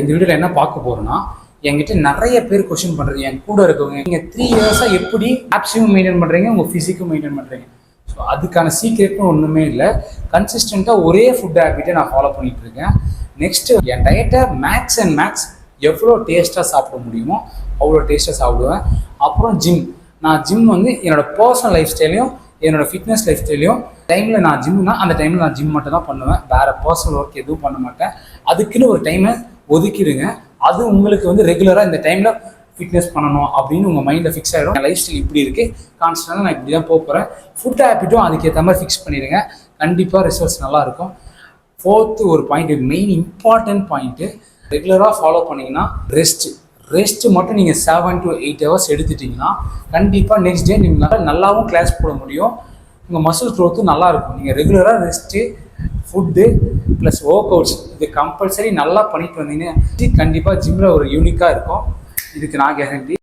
இந்த வீடியோவில் என்ன பார்க்க போகிறோன்னா, என்கிட்ட நிறைய பேர் கொஸ்டின் பண்ணுறது, என் கூட இருக்கவங்க, நீங்கள் 3 இயர்ஸாக எப்படி ஆப்ஸையும் மெயின்டைன் பண்ணுறீங்க, உங்கள் ஃபிசிக்கும் மெயின்டைன் பண்ணுறீங்க. ஸோ அதுக்கான சீக்ரெட்னு ஒன்றுமே இல்லை. கன்சிஸ்டண்ட்டாக ஒரே ஃபுட் ஹேபிட்டை நான் ஃபாலோ பண்ணிகிட்டு இருக்கேன். நெக்ஸ்ட்டு என் டயட்டை மேக்ஸ் எவ்வளோ டேஸ்ட்டாக சாப்பிட முடியுமோ அவ்வளோ டேஸ்ட்டாக சாப்பிடுவேன். அப்புறம் நான் ஜிம் வந்து என்னோடய பர்சனல் லைஃப் ஸ்டைலையும் என்னோடய ஃபிட்னஸ் லைஃப் ஸ்டைலையும் டைமில் நான் ஜிம்னா அந்த டைமில் நான் ஜிம் மட்டும் தான் பண்ணுவேன். வேறு பர்சனல் ஒர்க் எதுவும் பண்ண மாட்டேன். அதுக்குன்னு ஒரு டைமை ஒதுக்கிடுங்க. அது உங்களுக்கு வந்து ரெகுலராக இந்த டைமில் ஃபிட்னஸ் பண்ணணும் அப்படின்னு உங்கள் மைண்டில் ஃபிக்ஸ் ஆகிடும். என் லைஃப் ஸ்டைல் இப்படி இருக்குது, கான்ஸ்டன்டாக நான் இப்படி தான் போகிறேன். ஃபுட் ஹேபிட்டும் அதுக்கேற்ற மாதிரி ஃபிக்ஸ் பண்ணிடுங்க. கண்டிப்பாக ரிசல்ட்ஸ் நல்லாயிருக்கும். 4th ஒரு பாயிண்ட்டு, மெயின் இம்பார்ட்டன்ட் பாயிண்ட்டு, ரெகுலராக ஃபாலோ பண்ணிங்கன்னா ரெஸ்ட்டு மட்டும் நீங்கள் 7 to 8 ஹவர்ஸ் எடுத்துட்டிங்கன்னா கண்டிப்பாக நெக்ஸ்ட் டே நீங்கள் நல்லாவும் கிளாஸ் போட முடியும். உங்கள் மசில் க்ரோத்தும் நல்லாயிருக்கும். நீங்கள் ரெகுலராக rest, food plus work outs இது கம்பல்சரி நல்லா பண்ணிட்டு வந்தீங்கன்னா கண்டிப்பாக ஜிம்மில் ஒரு யூனிக்காக இருக்கும். இதுக்கு நான் கேரண்டி.